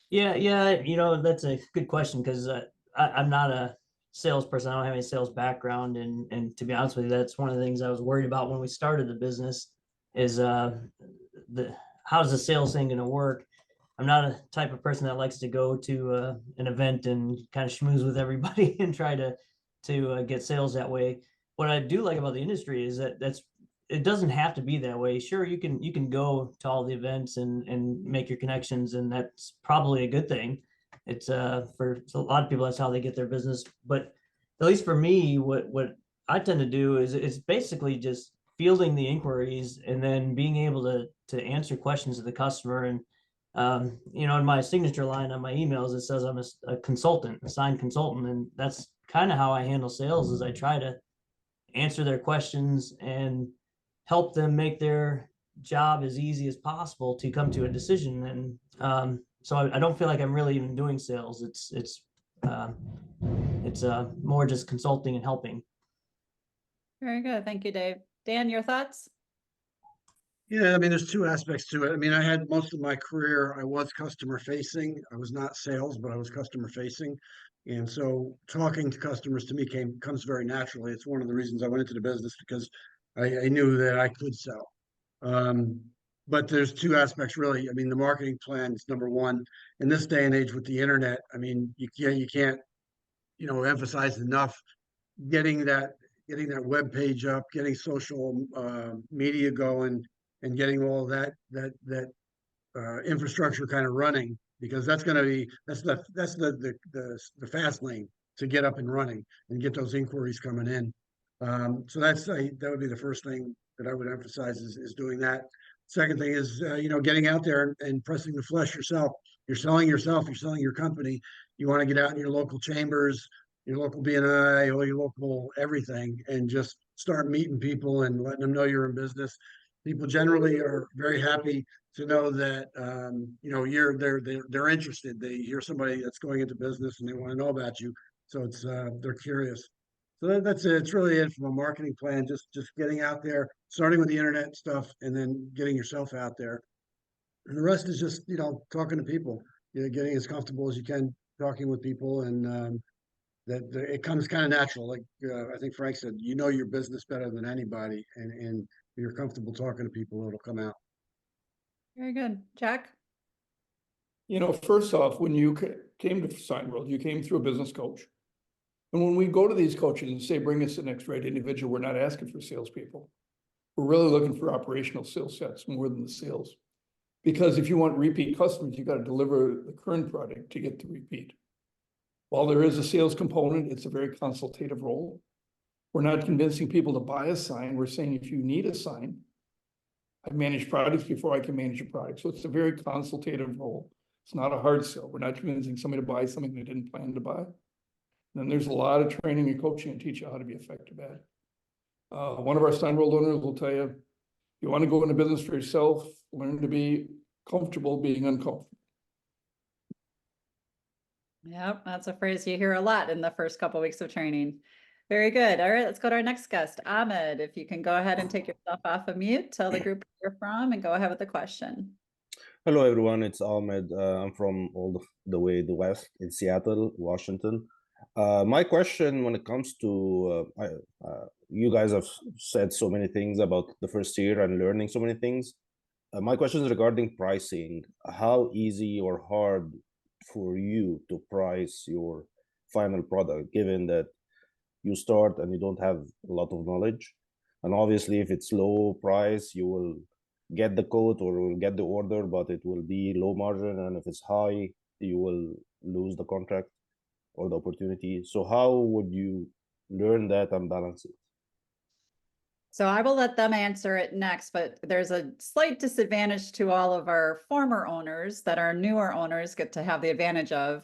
Yeah, you know, that's a good question because I'm not a salesperson. I don't have any sales background, and to be honest with you, that's one of the things I was worried about when we started the business is how's the sales thing going to work? I'm not a type of person that likes to go to an event and kind of schmooze with everybody and try to get sales that way. What I do like about the industry is that it doesn't have to be that way. Sure, you can go to all the events and make your connections, and that's probably a good thing. It's for a lot of people, that's how they get their business. But at least for me, what I tend to do is it's basically just fielding the inquiries and then being able to answer questions of the customer. And you know, in my signature line on my emails, it says I'm a consultant, a signed consultant, and that's kind of how I handle sales. Is I try to answer their questions and help them make their job as easy as possible to come to a decision. And so I don't feel like I'm really even doing sales. It's more just consulting and helping. Very good. Thank you, Dave. Dan, your thoughts? Yeah, I mean, there's two aspects to it. I mean, I had most of my career, I was customer facing. I was not sales, but I was customer facing. And so talking to customers to me comes very naturally. It's one of the reasons I went into the business because I knew that I could sell. Um, but there's two aspects really. I mean, the marketing plan is number one. In this day and age with the internet, I mean, you can't, you know, emphasize enough getting that web page up, getting social media going, and getting all that infrastructure kind of running, because that's going to be the fast lane to get up and running and get those inquiries coming in. So that would be the first thing that I would emphasize is doing that. Second thing is you know, getting out there and pressing the flesh yourself. You're selling yourself. You're selling your company. You want to get out in your local chambers, your local BNI, or your local everything, and just start meeting people and letting them know you're in business. People generally are very happy to know that you know, they're interested. They hear somebody that's going into business and they want to know about you, so it's they're curious. So that's it. It's really it from a marketing plan. Just getting out there, starting with the internet stuff, and then getting yourself out there. And the rest is just, you know, talking to people. You know, getting as comfortable as you can talking with people, and that it comes kind of natural. Like I think Frank said, you know your business better than anybody, and you're comfortable talking to people, it'll come out. Very good. Jack? You know, first off, when you came to Signworld, you came through a business coach. And when we go to these coaches and say, bring us the next right individual, we're not asking for salespeople. We're really looking for operational skill sets more than the sales. Because if you want repeat customers, you got to deliver the current product to get the repeat. While there is a sales component, it's a very consultative role. We're not convincing people to buy a sign. We're saying if you need a sign, I've managed products before I can manage a product. So it's a very consultative role. It's not a hard sell. We're not convincing somebody to buy something they didn't plan to buy. Then there's a lot of training and coaching to teach you how to be effective at it. One of our Signworld owners will tell you, you want to go into business for yourself, learn to be comfortable being uncomfortable. Yep, that's a phrase you hear a lot in the first couple of weeks of training. Very good. All right, let's go to our next guest. Ahmed, if you can go ahead and take yourself off of mute, tell the group where you're from, and go ahead with the question. Hello, everyone. It's Ahmed. I'm from all the way the west in Seattle, Washington. My question when it comes to, you guys have said so many things about the first year and learning so many things. My question is regarding pricing. How easy or hard for you to price your final product, given that you start and you don't have a lot of knowledge? And obviously, if it's low price, you will get the quote or will get the order, but it will be low margin, and if it's high, you will lose the contract or the opportunity. So how would you learn that and balance it? So I will let them answer it next, but there's a slight disadvantage to all of our former owners that our newer owners get to have the advantage of.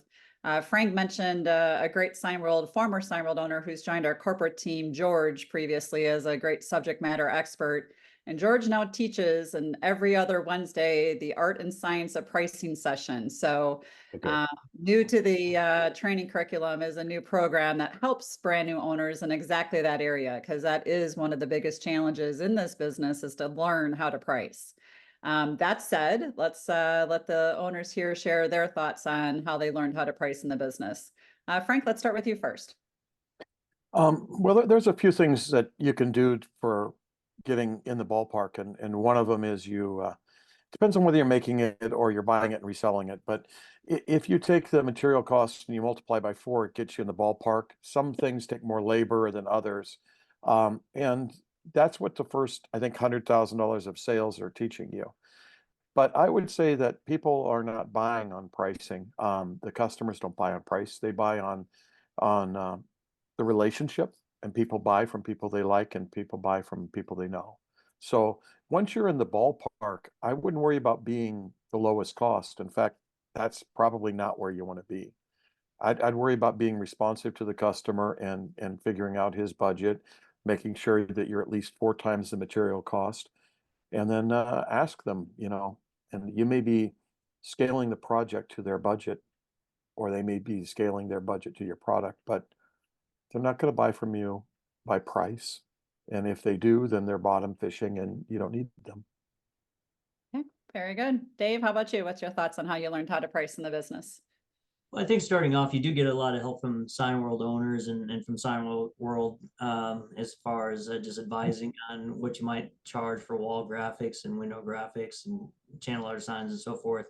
Frank mentioned a great former Signworld owner who's joined our corporate team, George, previously as a great subject matter expert. And George now teaches every other Wednesday the art and science of pricing session. So new to the training curriculum is a new program that helps brand new owners in exactly that area, because that is one of the biggest challenges in this business, is to learn how to price. That said, let's let the owners here share their thoughts on how they learned how to price in the business. Frank, let's start with you first. Well, there's a few things that you can do for getting in the ballpark, and one of them is depends on whether you're making it or you're buying it and reselling it. But if you take the material costs and you multiply by 4, it gets you in the ballpark. Some things take more labor than others. And that's what the first, I think, $100,000 of sales are teaching you. But I would say that people are not buying on pricing. The customers don't buy on price. They buy on the relationship, and people buy from people they like, and people buy from people they know. So once you're in the ballpark, I wouldn't worry about being the lowest cost. In fact, that's probably not where you want to be. I'd worry about being responsive to the customer and figuring out his budget, making sure that you're at least 4 times the material cost, and then ask them, and you may be scaling the project to their budget, or they may be scaling their budget to your product, but they're not going to buy from you by price. And if they do, then they're bottom fishing and you don't need them. Okay, very good. Dave, how about you? What's your thoughts on how you learned how to price in the business? Well, I think starting off, you do get a lot of help from Signworld owners and from Signworld as far as just advising on what you might charge for wall graphics and window graphics and channel art signs and so forth.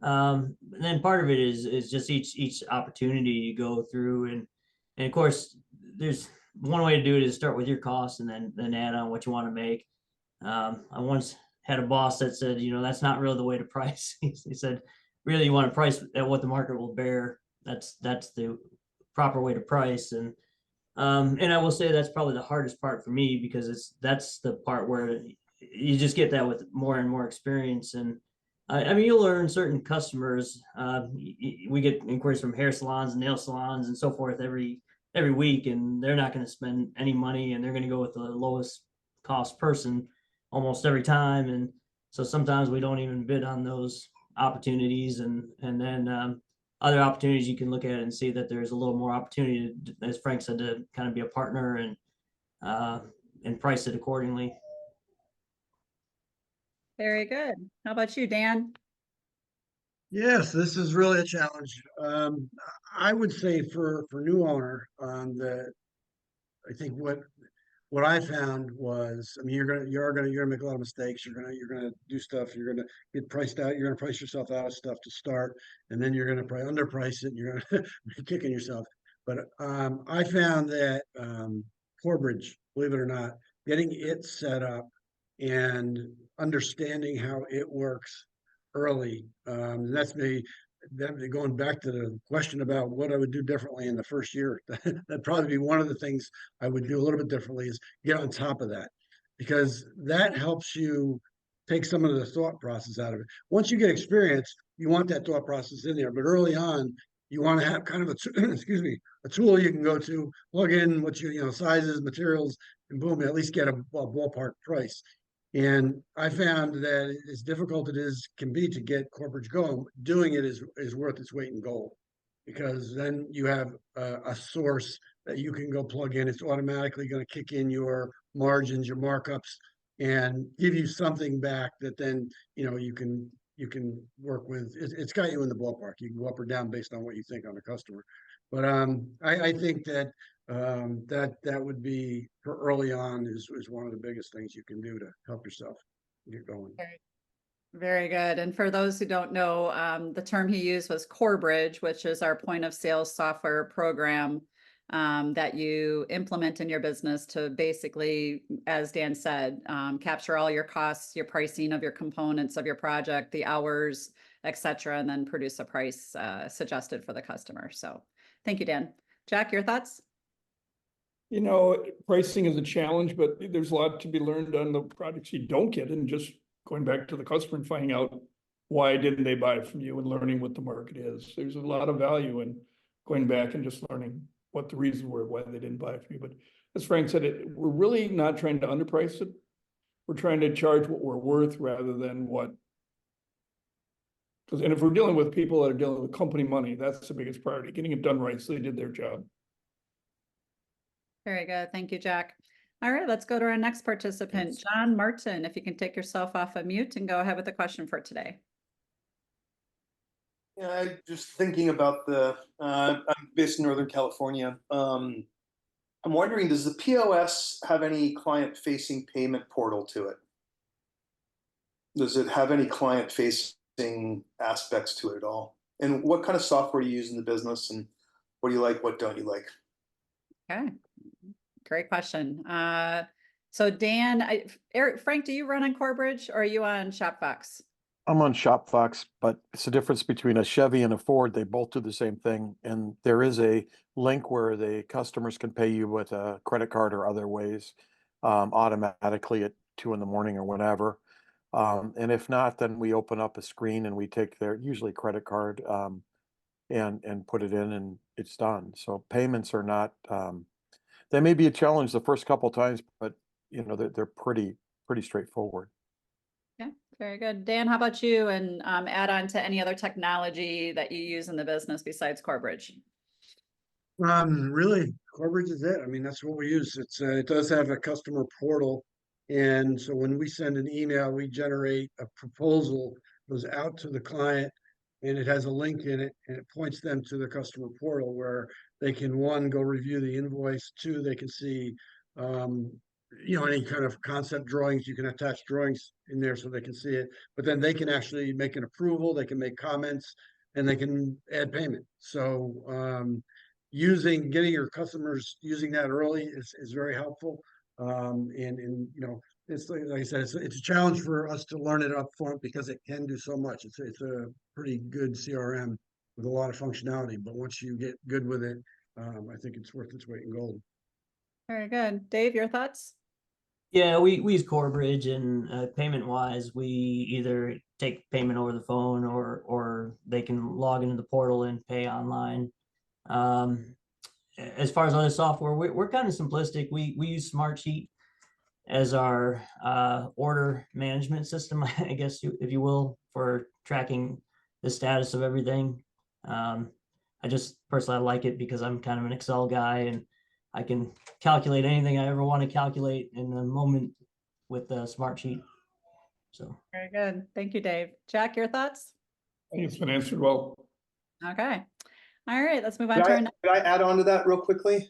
And then part of it is just each opportunity you go through, and of course, there's one way to do it is start with your costs and then add on what you want to make. I once had a boss that said, that's not really the way to price. He said, really, you want to price at what the market will bear. That's the proper way to price. And I will say that's probably the hardest part for me, because that's the part where you just get that with more and more experience. And I mean, you'll learn certain customers. We get inquiries from hair salons and nail salons and so forth every week, and they're not going to spend any money, and they're going to go with the lowest cost person almost every time. And so sometimes we don't even bid on those opportunities, and then other opportunities you can look at and see that there's a little more opportunity, as Frank said, to kind of be a partner and price it accordingly. Very good. How about you, Dan? Yes, this is really a challenge. I would say for new owner, that I think what I found was, I mean, you're gonna make a lot of mistakes. You're gonna do stuff. You're gonna get priced out. You're gonna price yourself out of stuff to start, and then you're gonna probably underprice it. And you're gonna be kicking yourself. But I found that Corebridge, believe it or not, getting it set up and understanding how it works early. That's me. Going back to the question about what I would do differently in the first year, that'd probably be one of the things I would do a little bit differently, is get on top of that, because that helps you take some of the thought process out of it. Once you get experience, you want that thought process in there, but early on, you want to have kind of excuse me, a tool you can go to, plug in what sizes, materials, and boom, at least get a ballpark price. And I found that as difficult it can be to get Corebridge going, doing it is worth its weight in gold, because then you have a source that you can go plug in. It's automatically going to kick in your margins, your markups, and give you something back that then you can work with. It's got you in the ballpark. You can go up or down based on what you think on the customer. But I think that that would be, for early on, is one of the biggest things you can do to help yourself get going. Very good. And for those who don't know, the term he used was Corebridge, which is our point of sale software program. that you implement in your business to basically, as Dan said, capture all your costs, your pricing of your components of your project, the hours, et cetera, and then produce a price suggested for the customer. So thank you, Dan. Jack, your thoughts? You know, pricing is a challenge, but there's a lot to be learned on the projects you don't get, and just going back to the customer and finding out why didn't they buy from you and learning what the market is. There's a lot of value in going back and just learning what the reasons were why they didn't buy from you. But as Frank said, we're really not trying to underprice it. We're trying to charge what we're worth rather than what. And if we're dealing with people that are dealing with company money, that's the biggest priority, getting it done right so they did their job. Very good. Thank you, Jack. All right, let's go to our next participant, Thanks. John Martin. If you can take yourself off of mute and go ahead with the question for today. Yeah, I just thinking about I'm based in Northern California. I'm wondering, does the POS have any client-facing payment portal to it? Does it have any client-facing aspects to it at all? And what kind of software do you use in the business, and what do you like, what don't you like? Okay, great question. So Dan, Frank, do you run on Corebridge or are you on ShopFox? I'm on ShopFox, but it's the difference between a Chevy and a Ford. They both do the same thing. And there is a link where the customers can pay you with a credit card or other ways automatically at 2 in the morning or whenever. And if not, then we open up a screen and we take their usually credit card and put it in, and it's done. So payments are not, they may be a challenge the first couple of times, but you know, they're pretty straightforward. Yeah, very good. Dan, how about you? And add on to any other technology that you use in the business besides Corebridge? Really, Corebridge is it. I mean, that's what we use. It does have a customer portal. And so when we send an email, we generate a proposal, goes out to the client, and it has a link in it, and it points them to the customer portal where they can, one, go review the invoice, two, they can see any kind of concept drawings. You can attach drawings in there so they can see it, but then they can actually make an approval, they can make comments, and they can add payment. So getting your customers using that early is very helpful. It's like I said, it's a challenge for us to learn it up front because it can do so much. It's a pretty good CRM with a lot of functionality, but once you get good with it, I think it's worth its weight in gold. Very good. Dave, your thoughts? Yeah, we use Corebridge, and payment wise, we either take payment over the phone or they can log into the portal and pay online. As far as other software, we're kind of simplistic. We use Smartsheet as our order management system, I guess, if you will, for tracking the status of everything. I just personally like it because I'm kind of an Excel guy, and I can calculate anything I ever want to calculate in a moment with the Smartsheet. So very good. Thank you, Dave. Jack, your thoughts? I think it's been answered well. Okay. All right, let's move on to our next. Could I add on to that real quickly?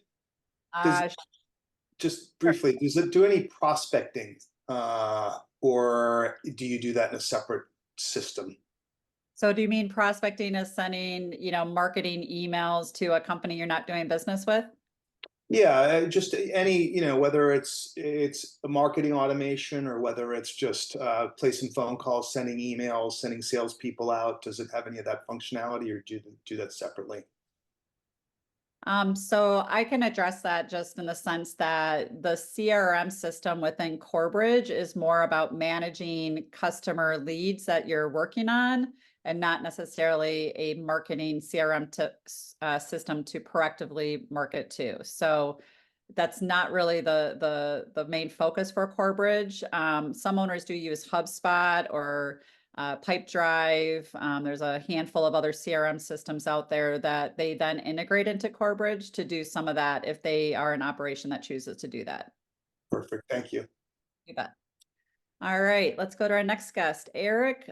Just briefly, does it do any prospecting or do you do that in a separate system? So do you mean prospecting is sending, marketing emails to a company you're not doing business with? Yeah, just any, whether it's a marketing automation or whether it's just placing phone calls, sending emails, sending salespeople out. Does it have any of that functionality, or do you do that separately? So I can address that just in the sense that the CRM system within Corebridge is more about managing customer leads that you're working on, and not necessarily a marketing CRM system to proactively market to. So that's not really the main focus for Corebridge. Some owners do use HubSpot or Pipedrive. There's a handful of other CRM systems out there that they then integrate into Corebridge to do some of that if they are an operation that chooses to do that. Perfect. Thank you. You bet. All right, let's go to our next guest, Eric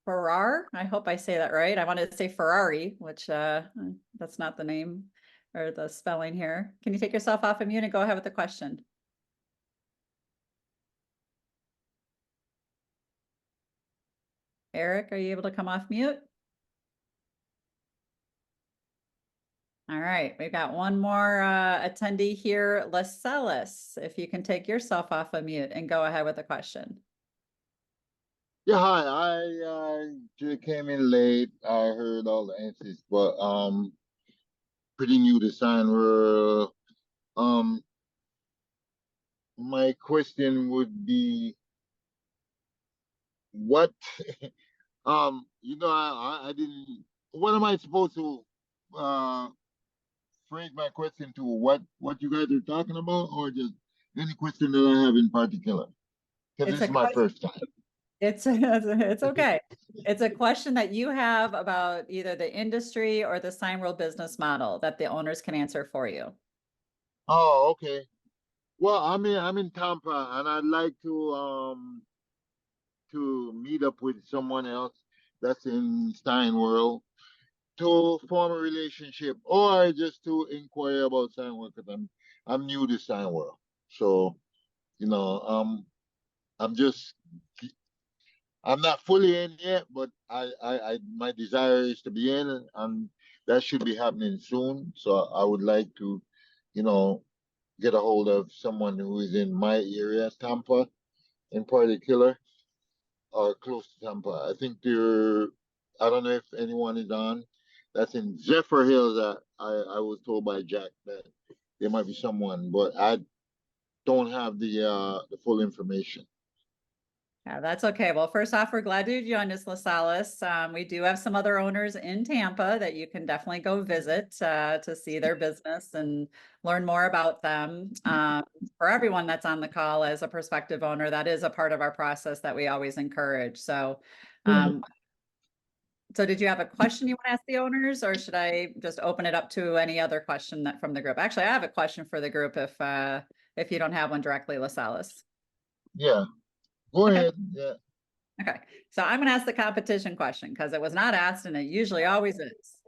Farrar. I hope I say that right. I wanted to say Ferrari, which that's not the name or the spelling here. Can you take yourself off of mute and go ahead with the question? Eric, are you able to come off mute? All right, we've got one more attendee here, Lascelles. If you can take yourself off of mute and go ahead with the question. Yeah, hi. I just came in late. I heard all the answers, but pretty new to Signworld. Um, my question would be, what I didn't. What am I supposed to phrase my question to? What you guys are talking about, or just any question that I have in particular? Because It's this a is my question. first time. It's okay. It's a question that you have about either the industry or the Signworld business model that the owners can answer for you. Oh, okay. Well, I'm in Tampa, and I'd like to meet up with someone else that's in Steinworld to form a relationship, or just to inquire about Steinworld, because I'm new to Steinworld. So, you know, I'm just I'm not fully in yet, but I my desire is to be in, and that should be happening soon. So I would like to, you know, get a hold of someone who is in my area, Tampa in particular, or close to Tampa. I don't know if anyone is on. That's in Zephyr Hills. I was told by Jack that there might be someone, but I don't have the full information. Yeah, that's okay. Well, first off, we're glad you joined us, Lascelles. We do have some other owners in Tampa that you can definitely go visit to see their business and learn more about them. For everyone that's on the call as a prospective owner, that is a part of our process that we always encourage. So, so did you have a question you want to ask the owners, or should I just open it up to any other question that from the group? Actually, I have a question for the group if you don't have one directly, Lascelles. Yeah, go ahead. Yeah. Okay, so I'm gonna ask the competition question because it was not asked and it usually always is.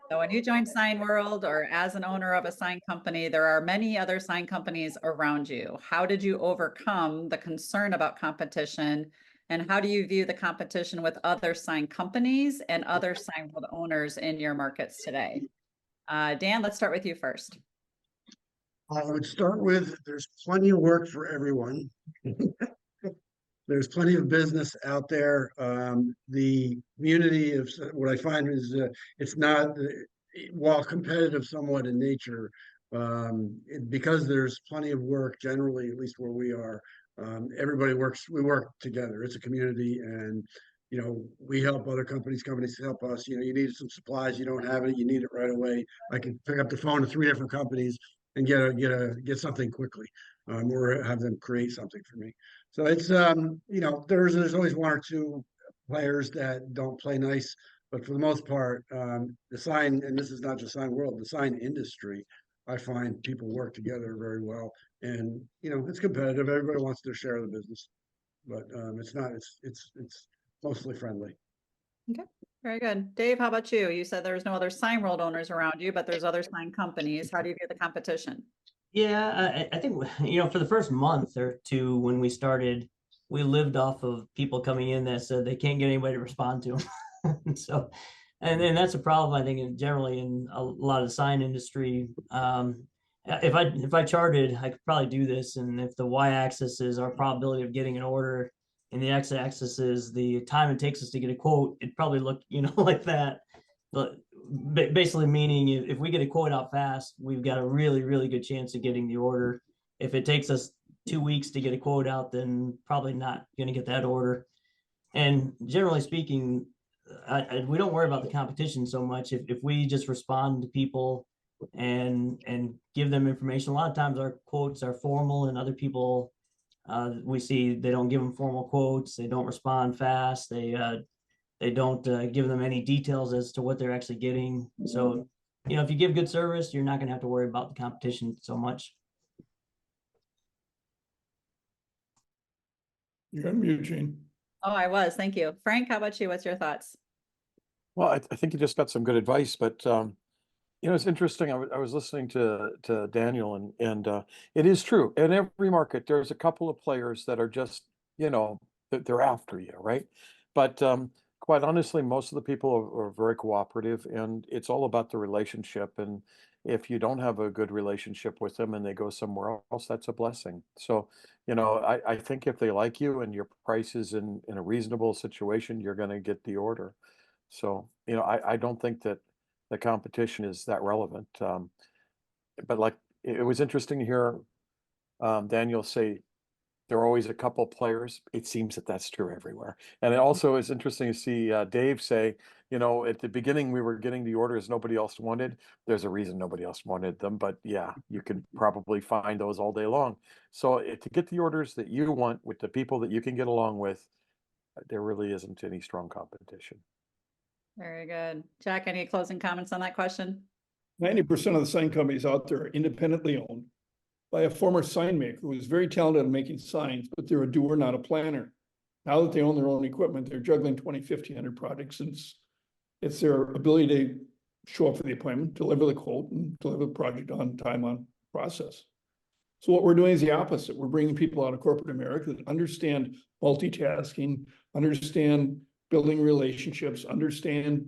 So when you join Signworld or as an owner of a sign company, there are many other sign companies around you. How did you overcome the concern about competition? And how do you view the competition with other sign companies and other Signworld owners in your markets today? Dan, let's start with you first. I would start with, there's plenty of work for everyone. There's plenty of business out there. The community of what I find is it's not, while competitive somewhat in nature, because there's plenty of work generally, at least where we are. We work together. It's a community, and we help other companies help us. You need some supplies, you don't have it, you need it right away. I can pick up the phone to 3 different companies and get something quickly, or have them create something for me. So it's there's always 1 or 2 players that don't play nice, but for the most part, the sign, and this is not just sign world, the sign industry, I find people work together very well, and it's competitive. Everybody wants their share of the business, but it's not. It's mostly friendly. Okay, very good. Dave, how about you? You said there's no other sign world owners around you, but there's other sign companies. How do you view the competition? Yeah, I think, for the first month or 2 when we started, we lived off of people coming in that said they can't get anybody to respond to them. So, and then that's a problem, I think, generally in a lot of the sign industry. If I charted, I could probably do this. And if the y-axis is our probability of getting an order and the x-axis is the time it takes us to get a quote, it'd probably look, like that. But basically meaning if we get a quote out fast, we've got a really, really good chance of getting the order. If it takes us 2 weeks to get a quote out, then probably not going to get that order. And generally speaking, we don't worry about the competition so much. If we just respond to people and give them information, a lot of times our quotes are formal, and other people we see they don't give them formal quotes, they don't respond fast, they don't give them any details as to what they're actually getting. So, if you give good service, you're not going to have to worry about the competition so much. You're on mute, Gene. Oh, I was. Thank you. Frank, how about you? What's your thoughts? Well, I think you just got some good advice, but it's interesting. I was listening to Daniel, and it is true. In every market, there's a couple of players that are just, that they're after you, right? But quite honestly, most of the people are very cooperative, and it's all about the relationship. And if you don't have a good relationship with them and they go somewhere else, that's a blessing. So, I think if they like you and your price is in a reasonable situation, you're going to get the order. So, I don't think that the competition is that relevant. But like, it was interesting to hear Daniel say there are always a couple players. It seems that that's true everywhere. And it also is interesting to see Dave say, at the beginning we were getting the orders nobody else wanted. There's a reason nobody else wanted them, but yeah, you can probably find those all day long. So to get the orders that you want with the people that you can get along with, there really isn't any strong competition. Very good. Jack, any closing comments on that question? 90% of the sign companies out there are independently owned by a former sign maker who was very talented at making signs, but they're a doer, not a planner. Now that they own their own equipment, they're juggling 20, 50, 100 projects. And it's their ability to show up for the appointment, deliver the quote, and deliver the project on time, on process. So what we're doing is the opposite. We're bringing people out of corporate America that understand multitasking, understand building relationships, understand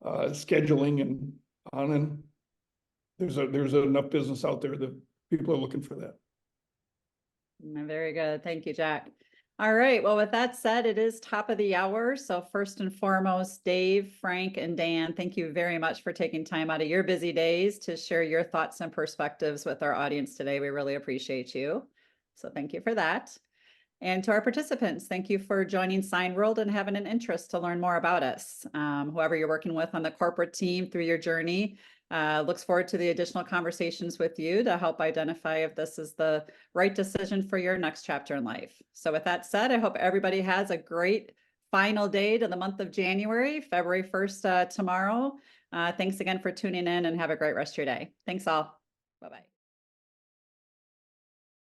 scheduling, and on. And there's enough business out there that people are looking for that. Very good. Thank you, Jack. All right. Well, with that said, it is top of the hour. So first and foremost, Dave, Frank, and Dan, thank you very much for taking time out of your busy days to share your thoughts and perspectives with our audience today. We really appreciate you. So thank you for that. And to our participants, thank you for joining Signworld and having an interest to learn more about us. Whoever you're working with on the corporate team through your journey, looks forward to the additional conversations with you to help identify if this is the right decision for your next chapter in life. So with that said, I hope everybody has a great final day to the month of January, February 1st tomorrow. Thanks again for tuning in and have a great rest of your day. Thanks all. Bye-bye.